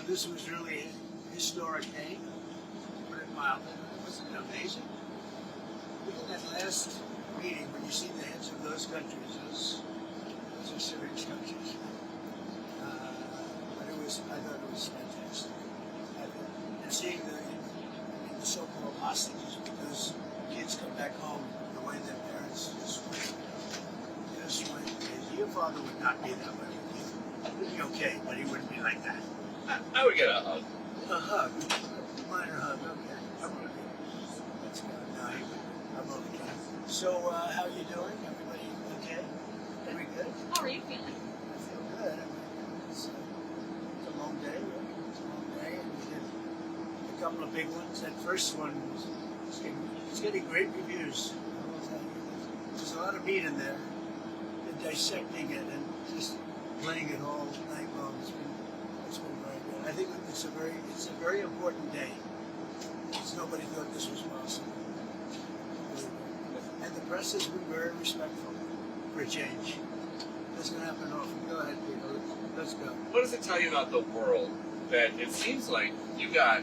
this was really a historic day, to put it mildly. Wasn't it amazing? Look at that last meeting when you see the heads of those countries. Those are serious countries. But I thought it was fantastic. And seeing the so-called hostages, because kids come back home the way their parents just went crazy. Your father would not be that way with you. He'd be okay, but he wouldn't be like that. I would get a hug. A hug. A minor hug, okay. I'm okay. That's good. No, he wouldn't. I'm okay. So, how you doing? Everybody okay? Very good? How are you feeling? I feel good. I mean, it's a long day, right? It's a long day, and we did a couple of big ones. That first one was getting great reviews. There's a lot of meat in there. They're dissecting it and just playing it all night long. It's been very good. I think it's a very important day. Because nobody thought this was possible. And the press has been very respectful for a change. It doesn't happen often. Go ahead, Peter. Let's go. What does it tell you about the world that it seems like you got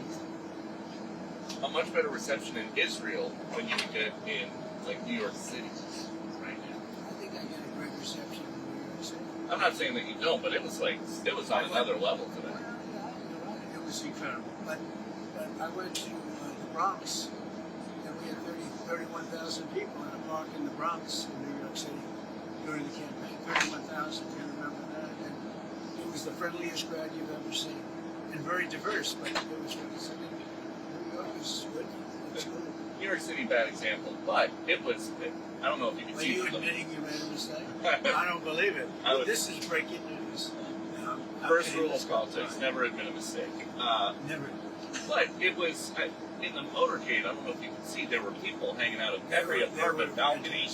a much better reception in Israel than you would get in like New York City right now? I think I get a great reception in New York City. I'm not saying that you don't, but it was on another level today. Well, yeah, you're right. It was incredible. But I went to the Bronx, and we had 31,000 people in a park in the Bronx in New York City during the campaign. 31,000, you remember that? And it was the friendliest crowd you've ever seen. And very diverse, but it was really New York is good. It's good. New York City, bad example, but it was. I don't know if you can Are see. you admitting you made a mistake? I don't believe it. This is breaking news. No, First rule of politics: never admit a mistake. Never. But it was in the motorcade. I don't know if you can see. There were people hanging out of every apartment balcony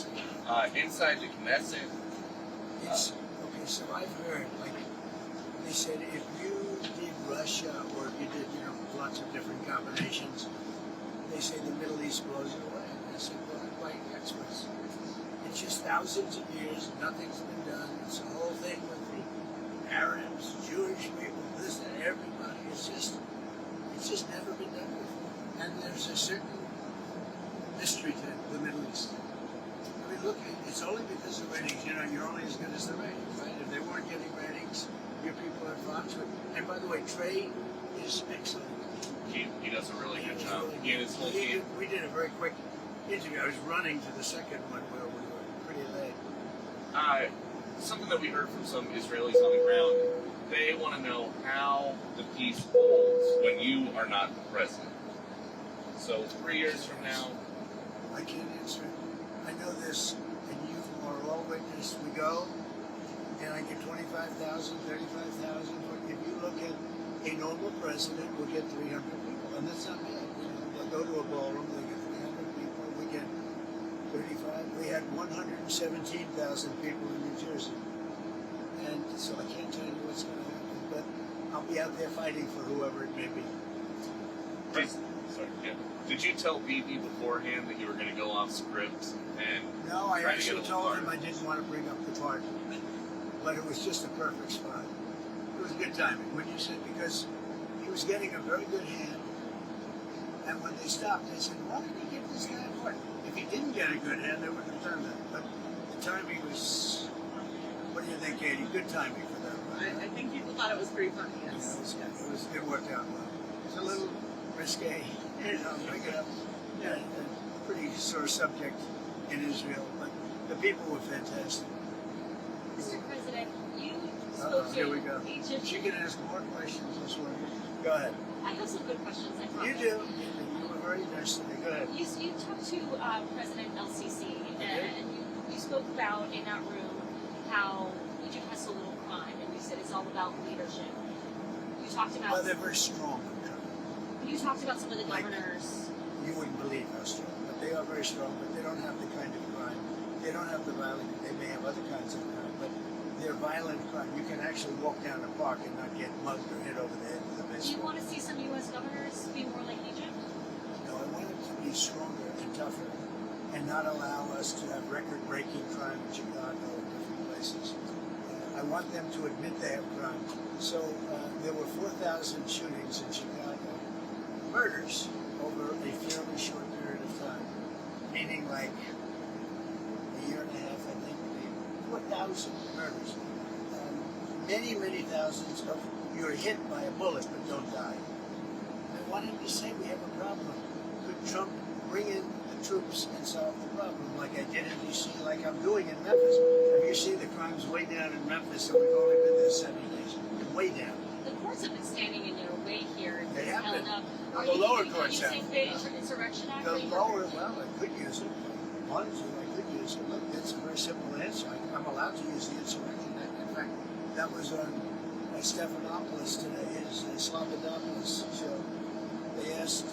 inside the Knesset. It's okay. So I've heard, like they said, if you did Russia or if you did, lots of different combinations, they say the Middle East blows it away. And I said, well, I'm like experts. It's just thousands of years, nothing's been done. It's a whole thing with the Arabs, Jewish people, this and everybody. It's just never been done before. And there's a certain mystery to the Middle East. I mean, look, it's only because of ratings. You're only as good as the ratings, right? If they weren't getting ratings, your people are fine to it. And by the way, Trey is excellent. He does a really good job. He and his whole team. We did a very quick interview. I was running to the second one where we were pretty late. Something that we heard from some Israelis on the ground, they want to know how the peace holds when you are not the president. So 3 years from now, I can't answer it. I know this, and you are all witness. We go, and I get 25,000, 35,000. If you look at a normal president, we'll get 300 people, and that's not bad. They'll go to a ballroom, they get 300 people. We get 35. We had 117,000 people in New Jersey, and so I can't tell you what's going to happen, but I'll be out there fighting for whoever it may be. Did you tell Bibi beforehand that you were going to go off script and? No, I actually told him I didn't want to bring up the party, but it was just a perfect spot. It was good timing, wouldn't you say? Because he was getting a very good hand, and when they stopped, they said, "Why did he give this guy a part?" If he didn't get a good hand, they wouldn't have done that. But the timing was. What do you think, Katie? Good timing for them, right? I think people thought it was pretty funny. Yes. It worked out well. It was a little risque, bring it up. Yeah, a pretty sore subject in Israel, but the people were fantastic. Mr. President, you spoke Here we to go. Egypt. She can ask more questions this one. Go ahead. I have some good questions, I promise. You do. You were very nice to me. Go ahead. You talked to President El-Sisi, and you spoke about in that room how Egypt has so little crime, and you said it's all about leadership. You talked about. Well, they're very strong. You talked about some of the governors. You wouldn't believe how strong, but they are very strong. But they don't have the kind of crime. They don't have the violent. They may have other kinds of crime, but they're violent crime. You can actually walk down a park and not get mugged or hit over the head with a Do baseball. you want to see some U.S. governors be more like Egypt? No, I want it to be stronger and tougher, and not allow us to have record-breaking crime in Chicago and different places. I want them to admit they have crime. So there were 4 4,000 shootings in Chicago, murders over a fairly short period of time, meaning like a year and a half, I think, 4,000 murders. Many, many thousands of you're hit by a bullet but don't die. I wanted to say we have a problem. Could Trump bring in the troops and solve the problem like I did in D.C., like I'm doing in Memphis? Have you seen the crimes way down in Memphis, and we've only been there 70 days? Way down. The courts have been standing in your way here. They have held been. up. The lower courts have. Using the Insurrection Act? The lower, well, I could use it. One, two, I could use it. Look, that's a very simple answer. I'm allowed to use the Insurrection Act. In fact, that was on Stephanopoulos today, his Slobodopolis show. They asked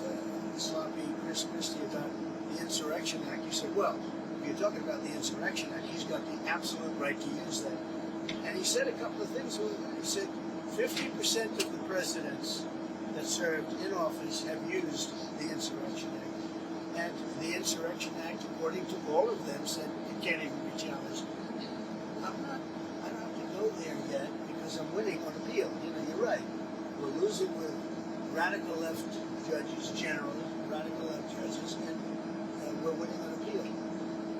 sloppy Chris Christie about the Insurrection Act. He said, well, if you're talking about the Insurrection Act, he's got the absolute right to use that. And he said a couple of things. He said 50% of the presidents that served in office have used the Insurrection Act. And the Insurrection Act, according to all of them, said it can't even be challenged. I don't have to go there yet because I'm winning on appeal. You know, you're right. We're losing with radical left judges, generally, radical left judges, and we're winning on appeal.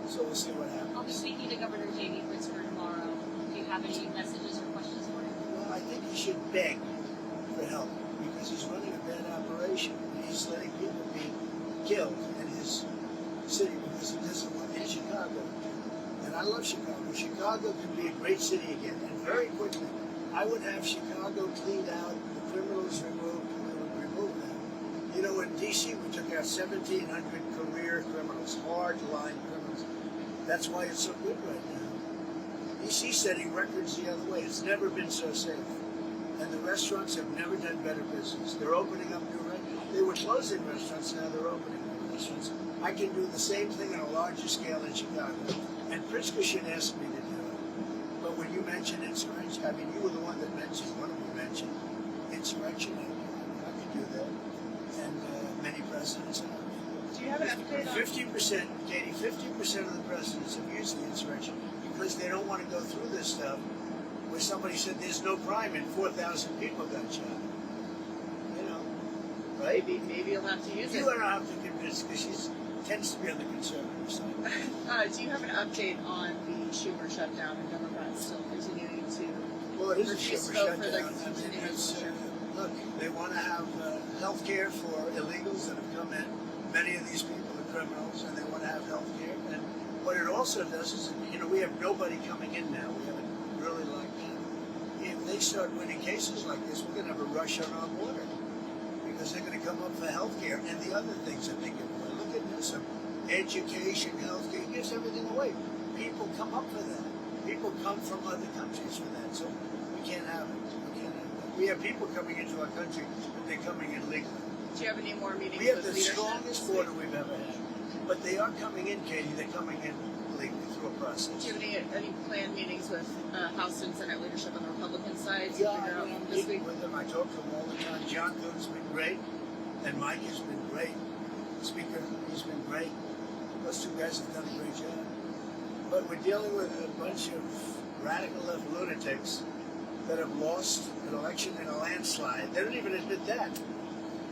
So we'll see what happens. I'll be speaking to Governor J.B. Pritzker tomorrow. Do you have any messages or questions for him? Well, I think he should beg for help because he's running a bad operation. He's letting people be killed in his city because he doesn't want in Chicago. And I love Chicago. Chicago can be a great city again, and very quickly. I would have Chicago cleaned out, the criminals removed, we would remove them. You know, in D.C. we took out 1,700 career criminals, hard-line criminals. That's why it's so good right now. D.C.'s setting records the other way. It's never been so safe. And the restaurants have never done better business. They're opening up new restaurants. They were closing restaurants, now they're opening new restaurants. I can do the same thing on a larger scale in Chicago. And Pritzker should ask me to do it. But when you mentioned insurrection, I mean, you were the one that mentioned, one of you mentioned insurrection. I could do that. And many presidents have. Do you have an update on 50%, Katie, 50% of the presidents have used the insurrection because they don't want to go through this stuff where somebody said there's no crime and 4,000 people got shot. You know, right? maybe you'll have to use You it? don't have to convince because she tends to be on the conservative side. Do you have an update on the Schumer shutdown and Democrats still continuing to Well, it is a refuse super to vote for the shutdown. I mean, continuing it's, closure? look, they want to have health care for illegals that have come in. Many of these people are criminals, and they want to have health care. And what it also does is, you know, we have nobody coming in now. We haven't really locked down. If they start winning cases like this, we're going to have a rush on our border because they're going to come up for health care and the other things that they give away. Look at this, education, health care, gives everything away. People come up for that. People come from other countries for that. So we can't have it. We can't have that. We have people coming into our country, but they're coming in legally. Do you have any more meetings We have with the leadership? strongest border we've ever had. But they are coming in, Katie. They're coming in legally through a process. Do you have any planned meetings with House and Senate leadership on the Republican side to Yeah, figure I out mean, I'm this meeting week? with them. I talk to them all the time. John Thun's been great, and Mike has been great. Speaker, he's been great. Those two guys have done a great job. But we're dealing with a bunch of radical left lunatics that have lost an election in a landslide. They don't even admit that. I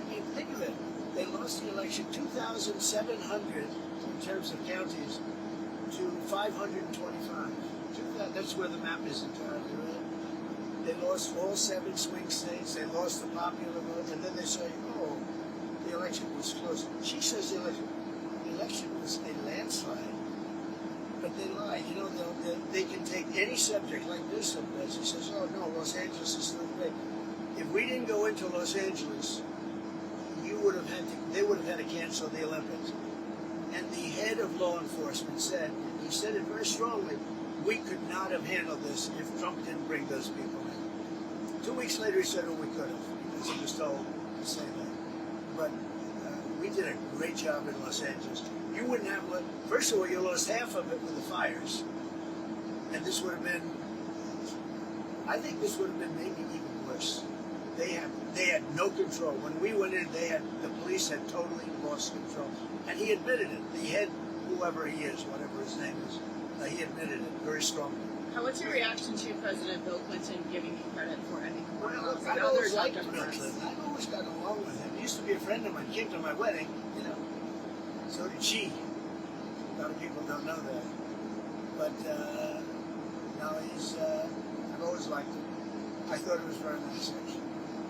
mean, think of it. They lost the election 2,700 in terms of counties to 525. That's where the map is entirely right. They lost all 7 swing states. They lost the popular vote, and then they say, "Oh, the election was close." She says the election was a landslide, but they lie. You know, they can take any subject like this sometimes. She says, "Oh no, Los Angeles is still great." If we didn't go into Los Angeles, they would have had to cancel the Olympics. And the head of law enforcement said, he said it very strongly, we could not have handled this if Trump didn't bring those people in. 2 weeks later, he said, oh, we could have, because he was told to say that. But we did a great job in Los Angeles. You wouldn't have, first of all, you lost half of it with the fires. And this would have been, I think this would have been maybe even worse. They had no control. When we went in, the police had totally lost control. And he admitted it. The head, whoever he is, whatever his name is, he admitted it very strongly. What's your reaction to President Bill Clinton giving you credit for ending the war? Well, I I've know always there's liked some Bill differences. Clinton. I've always gotten along with him. He used to be a friend of mine. Came to my wedding, you know. So did she. A lot of people don't know that. But now he's, I've always liked him. I thought it was very nice, actually.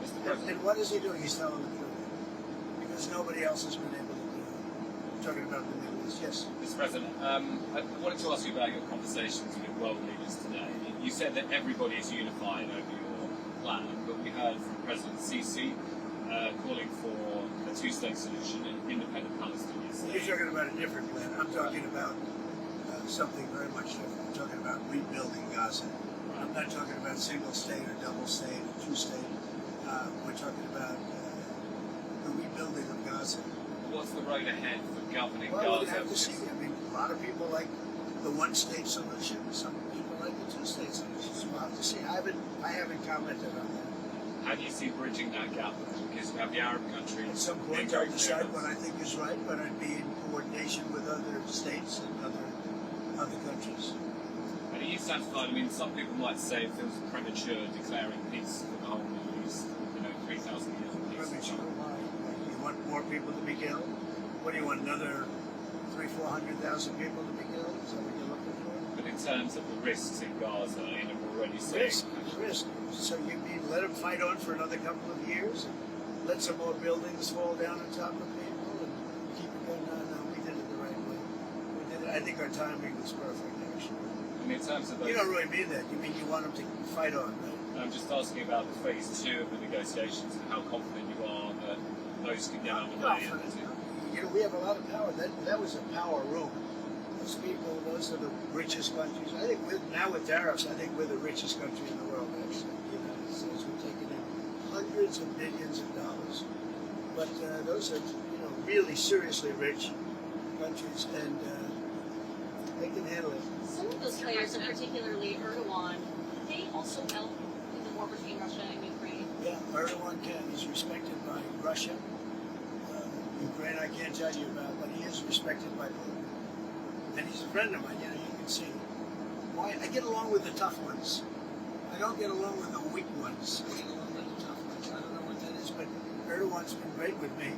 Mr. President, And what is he doing? He's telling the truth. Because nobody else has been able to do it. I'm talking about the Middle East. Yes. Mr. President, I wanted to ask you about your conversations with world leaders today. You said that everybody is unified over your plan, but we heard from President Sisi calling for a two-state solution and independent Palestinian You're state. talking about a different plan. I'm talking about something very much different. I'm talking about rebuilding Gaza. I'm not talking about single state or double state or two-state. We're talking about the rebuilding of Gaza. What's the road ahead for governing Well, we Gaza? have to see. I mean, a lot of people like the one-state solution. Some people like the two-state solution. So we'll have to see. I haven't commented on that. How do you see bridging that gap? Because we have the Arab countries. At some being point, very I'll decide clear. what I think is right, but I'd be in coordination with other states and other countries. And are you satisfied? I mean, some people might say it feels premature declaring peace for the whole Middle East. 3,000 years of peace. Premature. Why? You want more people to be killed? What do you want? Another 300,000-400,000 people to be killed? Is that what you're looking for? But in terms of the risks in Gaza, we're already seeing. Risk. So you mean let them fight on for another couple of years? And let some more buildings fall down on top of people and keep it going? No, we did it the right way. We did it. I think our timing was perfect, actually. I mean, in terms of those, You don't really mean that. You mean you want them to fight on, right? I'm just asking about the phase 2 of the negotiations and how confident you are that those can get underway. You know, we have a lot of power. That was a power room. Those people, those are the richest countries. I think now with tariffs, I think we're the richest country in the world, actually. The United States, we're taking in hundreds of billions of dollars. But those are, really seriously rich countries, and they can handle it. Some of those players, and particularly Erdogan, they also help in the war between Russia and Ukraine. Yeah, Erdogan can. He's respected by Russia. Ukraine, I can't tell you about, but he is respected by Putin. And he's a friend of mine, you can see. Why? I get along with the tough ones. I don't get along with the weak ones. I get along with the tough ones. I don't know what that is, but Erdogan's been great with me.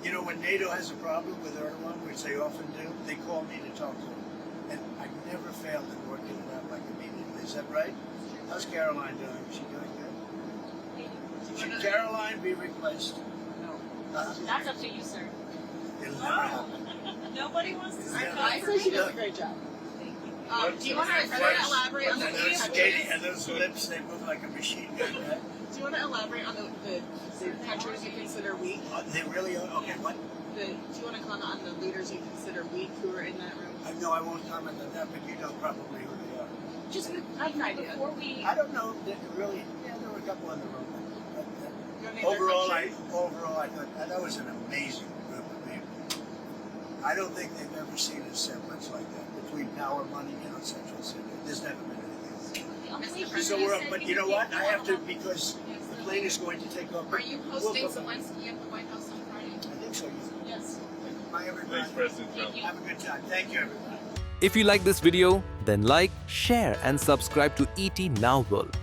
You know, when NATO has a problem with Erdogan, which they often do, they call me to talk to him. And I've never failed in working it out like immediately. Is that right? How's Caroline doing? Is she doing good? Should Caroline be replaced? That's up to you, sir. It'll never happen. Nobody wants to say I say she does a great job. Do you want to elaborate on the And those lips, they move like a machine gun, right? Do you want to elaborate on the countries you consider weak? They really are? Okay, what? Do you want to comment on the leaders you consider weak who are in that room? No, I won't comment on that, but you know probably who they are. Just I have an idea. before we, I don't know. There were a couple in the room. You wanna name their countries? Overall, I thought that was an amazing group of people. I don't think they've ever seen a semblance like that between power, money, Central City. There's never been anything. the So but you know what? I have to, because the plane is going to take off. Are you hosting Zelensky at the White House on Friday? I think so. yes. Bye, everybody. Thanks, President Trump. Thank you. Have a good time. Thank you, everybody. If you like this video, then like, share and subscribe to ET Now World.